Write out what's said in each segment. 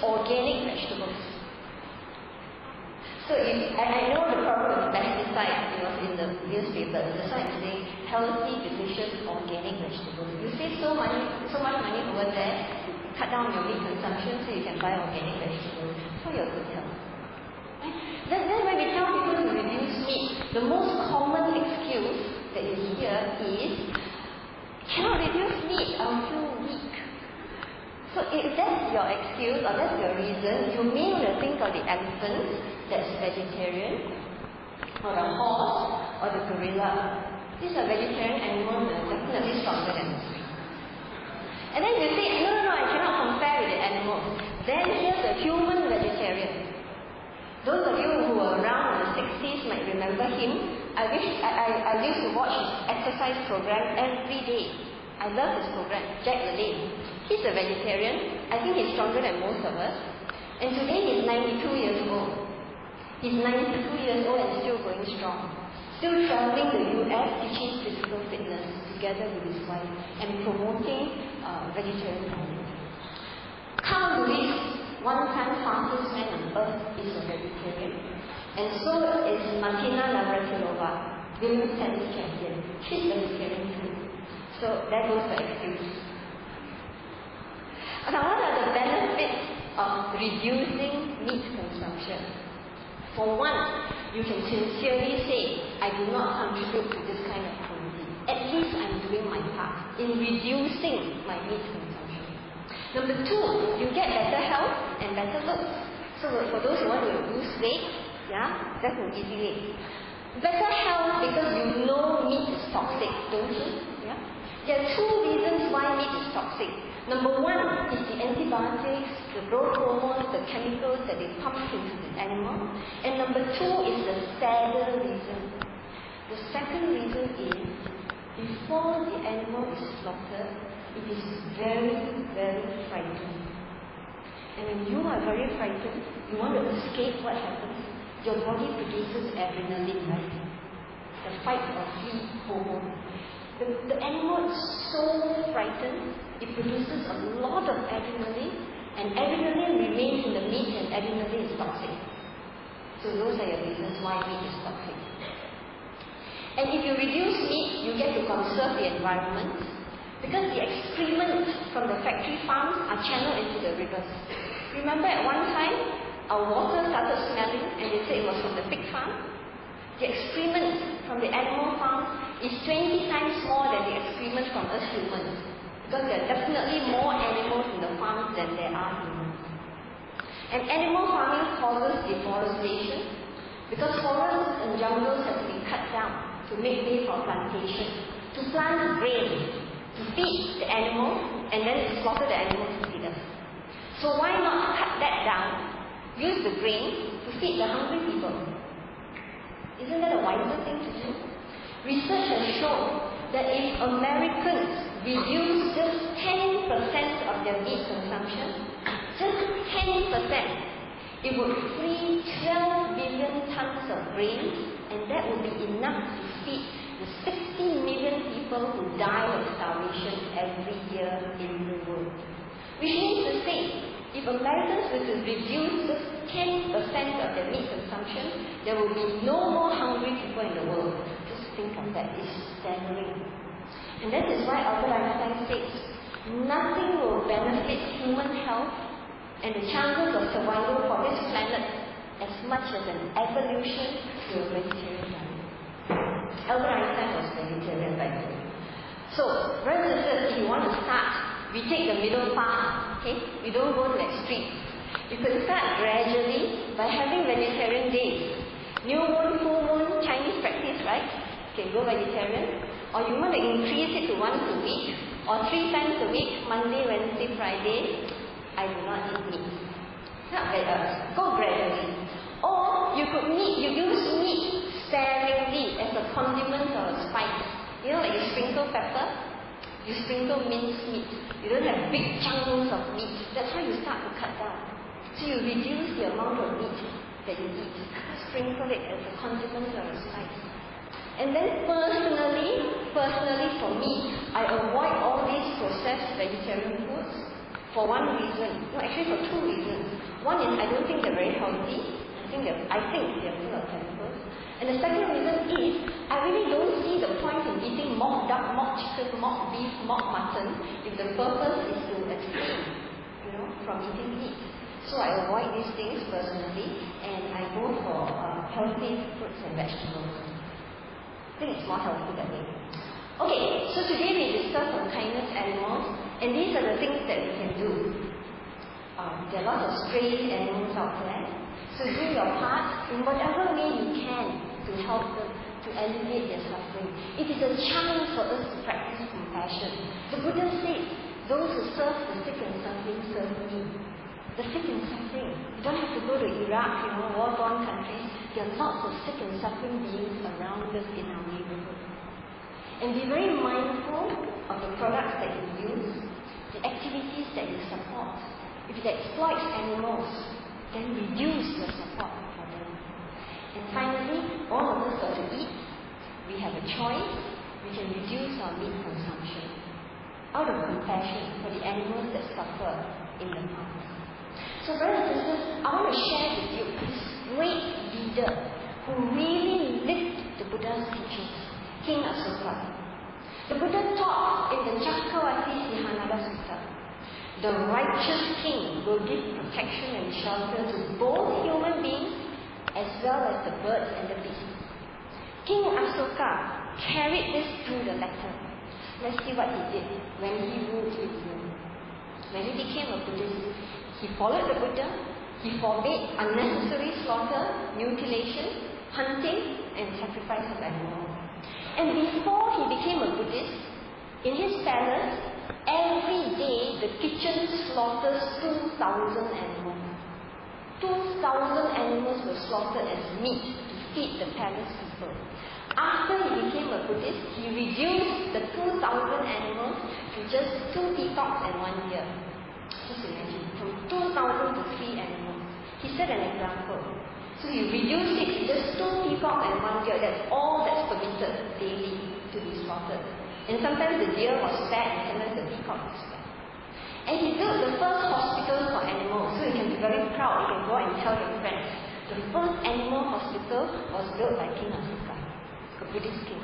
organic vegetables. So I know the problem with pesticides, it was in the newspaper. That's why I'm saying healthy, delicious, organic vegetables. You save so much money over there, cut down your meat consumption so you can buy organic vegetables for your good health. Right? Then when we tell people to reduce meat, the most common excuse that you hear is, cannot reduce meat, I'll feel weak. So if that's your excuse or that's your reason, you mean the think of the elephant that's vegetarian, or the horse, or the gorilla. These are vegetarian animals that are definitely stronger than us. And then you say, no, I cannot compare with the animals. Then here's a human vegetarian. Those of you who were around in the 60s might remember him. I used to watch his exercise program every day. I love his program, Jack LaLanne. He's a vegetarian. I think he's stronger than most of us. And today he's 92 years old. He's 92 years old and still going strong. Still traveling the US, teaching physical fitness together with his wife and promoting vegetarian diet. Carl Lewis, one-time fastest man on earth, is a vegetarian. And so is Martina Navratilova, women's tennis champion. She's vegetarian too. So that goes for excuse. Now, what are the benefits of reducing meat consumption? For one, you can sincerely say, I do not contribute to this kind of cruelty. At least I'm doing my part in reducing my meat consumption. Number two, you get better health and better looks. So for those who want to lose weight, that's an easy way. Better health because you know meat is toxic, don't you? There are two reasons why meat is toxic. Number one is the antibiotics, the growth hormones, the chemicals that they pump into the animal. And number two is the sadder reason. The second reason is, before the animal is slaughtered, it is very, very frightening. And when you are very frightened, you want to escape what happens. Your body produces adrenaline, right? The fight or flee hormone. The animal is so frightened, it produces a lot of adrenaline, and adrenaline remains in the meat, and adrenaline is toxic. So those are your reasons why meat is toxic. And if you reduce meat, you get to conserve the environment, because the excrement from the factory farms are channeled into the rivers. Remember at one time, our water started smelling, and they said it was from the pig farm? The excrement from the animal farm is 20 times more than the excrement from us humans. Because there are definitely more animals in the farms than there are humans. And animal farming causes deforestation because forests and jungles have to be cut down to make way for plantation, to plant grain, to feed the animals, and then slaughter the animals to feed us. So why not cut that down, use the grain to feed the hungry people? Isn't that a wiser thing to do? Research has shown that if Americans reduce just 10% of their meat consumption, just 10%, it would free 12 billion tons of grain, and that would be enough to feed the 60 million people who die of starvation every year in the world. Which means to say, if Americans were to reduce just 10% of their meat consumption, there will be no more hungry people in the world. Just think of that. It's staggering. And that is why Albert Einstein says, nothing will benefit human health and the chances of survival for this planet as much as an evolution to a vegetarian diet. Albert Einstein was vegetarian by the way. So, brothers and sisters, if you want to start, we take the middle path, okay? We don't go to the extreme. You can start gradually by having vegetarian days. New moon, full moon, Chinese practice, right? Okay, go vegetarian. Or you want to increase it to once a week, or 3 times a week, Monday, Wednesday, Friday. I do not eat meat. Not go gradually. Or you could use meat sparingly as a condiment or a spice. You know, like you sprinkle pepper, you sprinkle minced meat. You don't have big chunks of meat. That's how you start to cut down. So you reduce the amount of meat that you eat. Sprinkle it as a condiment or a spice. And then personally for me, I avoid all these processed vegetarian foods. for one reason. No, actually for two reasons. One is I don't think they're very healthy. I think they're full of chemicals. And the second reason is I really don't see the point in eating mock duck, mock chicken, mock beef, mock mutton if the purpose is to abstain, from eating meat. So I avoid these things personally, and I go for healthy fruits and vegetables. I think it's more healthy that way. Okay, so today we discuss on kindness animals, and these are the things that we can do. There are lots of stray animals out there, so do your part in whatever way you can to help them, to alleviate their suffering. It is a chance for us to practice compassion. The Buddha said, those who serve the sick and suffering serve me. The sick and suffering. You don't have to go to Iraq, war-torn countries. There are lots of sick and suffering beings around us in our neighborhood. And be very mindful of the products that you use, the activities that you support. If it exploits animals, then reduce your support for them. And finally, all of us got to eat. We have a choice. We can reduce our meat consumption out of compassion for the animals that suffer in the past. So brothers and sisters, I want to share with you this great leader who really lived the Buddha's teachings, King Asoka. The Buddha taught in the Cakkavatti Sihanada Sutta, the righteous king will give protection and shelter to both human beings as well as the birds and the beasts. King Asoka carried this through the letter. Let's see what he did when he ruled India. When he became a Buddhist, he followed the Buddha. He forbade unnecessary slaughter, mutilation, hunting, and sacrifice of animals. And before he became a Buddhist, in his palace, every day the kitchen slaughters 2,000 animals. 2,000 animals were slaughtered as meat to feed the palace people. After he became a Buddhist, he reduced the 2,000 animals to just 2 peacocks and 1 deer. Just imagine, from 2,000 to 3 animals. He set an example. So he reduced it to just 2 peacocks and 1 deer. That's all that's permitted daily to be slaughtered. And sometimes the deer was fat and sometimes the peacock was fat. And he built the first hospital for animals. So you can be very proud. You can go and tell your friends. The first animal hospital was built by King Asoka, a Buddhist king.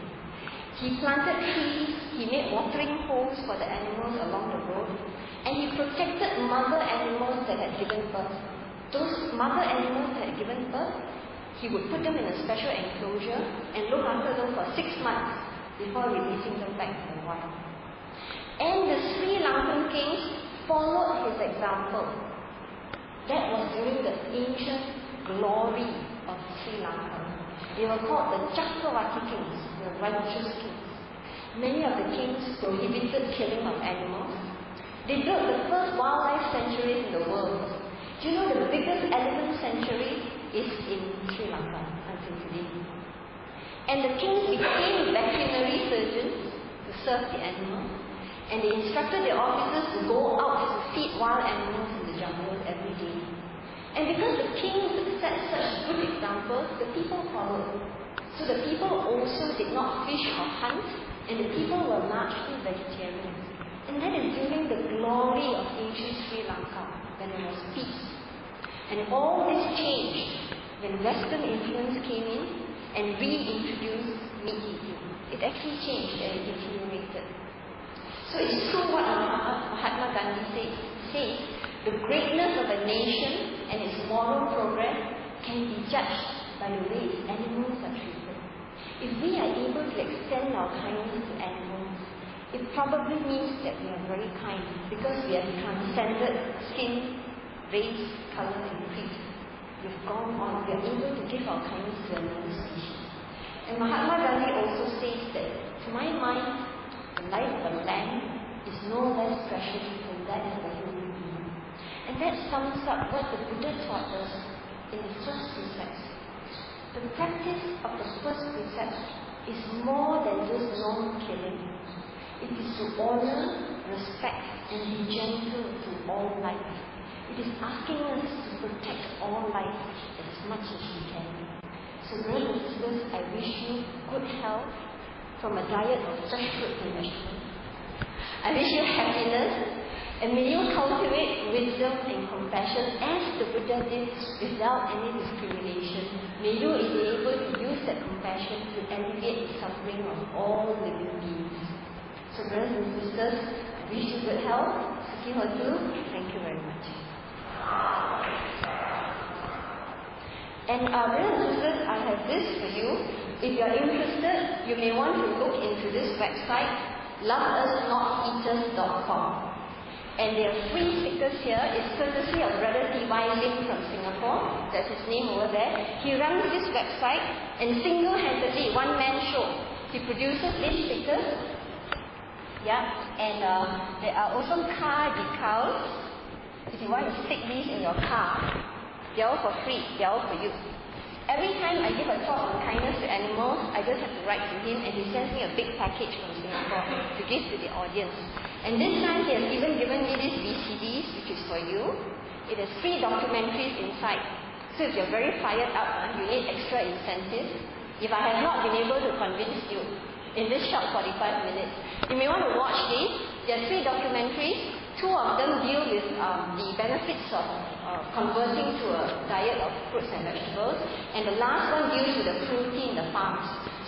He planted trees, he made watering holes for the animals along the road, and he protected mother animals that had given birth. Those mother animals that had given birth, he would put them in a special enclosure and look after them for 6 months before releasing them back to the wild. And the Sri Lankan kings followed his example. That was during the ancient glory of Sri Lanka. They were called the Cakkavatti kings, the righteous kings. Many of the kings prohibited killing of animals. They built the first wildlife sanctuaries in the world. Do you know the biggest elephant sanctuary is in Sri Lanka until today? And the kings became veterinary surgeons to serve the animals. And they instructed their officers to go out to feed wild animals in the jungles every day. And because the kings set such good examples, the people followed. So the people also did not fish or hunt, and the people were largely vegetarian. And that is during the glory of ancient Sri Lanka, when there was peace. And all this changed when Western influence came in and reintroduced meat eating. It actually changed and it deteriorated. So it's true what Mahatma Gandhi says, the greatness of a nation and its moral progress can be judged by the way its animals are treated. If we are able to extend our kindness to animals, it probably means that we are very kind because we have transcended skin, race, color, and creed. We've gone on, we are able to give our kindness to another species. And Mahatma Gandhi also says that, to my mind, the life of a lamb is no less precious than that of a human being. And that sums up what the Buddha taught us in the first precept. The practice of the first precept is more than just non-killing. It is to honor, respect, and be gentle to all life. It is asking us to protect all life as much as we can. So, brothers and sisters, I wish you good health from a diet of fresh fruits and vegetables. I wish you happiness And may you cultivate wisdom and compassion as the Buddha did without any discrimination. May you be able to use that compassion to alleviate the suffering of all living beings. So brothers and sisters, I wish you good health. Sukhi Hotu. Thank you very much. And brothers and sisters, I have this for you. If you are interested, you may want to look into this website, loveusnoteaters.com. And there are free stickers here. It's courtesy of Brother T.Y. Lim from Singapore. That's his name over there. He runs this website and single-handedly, one-man show. He produces these stickers. Yeah. And there are also car decals. If you want to stick these in your car, they're all for free. They're all for you. Every time I give a talk on kindness to animals, I just have to write to him, and he sends me a big package from Singapore to give to the audience. And this time he has even given me these VCDs, which is for you. It has 3 documentaries inside. So if you're very fired up, you need extra incentive. If I have not been able to convince you in this short 45 minutes, you may want to watch these. There are 3 documentaries. 2 of them deal with the benefits of converting to a diet of fruits and vegetables. And the last one deals with the cruelty in the farms.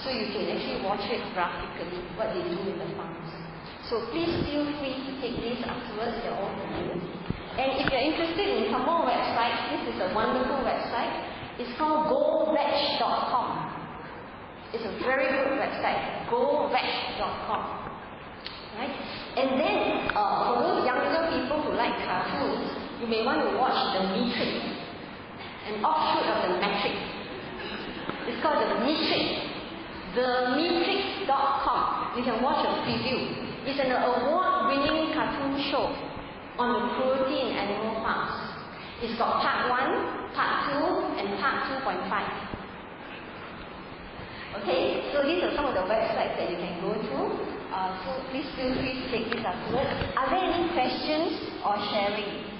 So you can actually watch it graphically, what they do in the farms. So please feel free to take these afterwards, they're all for you. And if you're interested in some more websites, this is a wonderful website. It's called goveg.com. It's a very good website, goveg.com. Right? And then, for those younger people who like cartoons, you may want to watch The Matrix, an offshoot of The Matrix. It's called The Matrix. TheMatrix.com. You can watch a preview. It's an award-winning cartoon show on the cruelty in animal farms. It's got part 1, part 2, and part 2.5. Okay, so these are some of the websites that you can go to. So please feel free to take this afterwards. Are there any questions or sharing?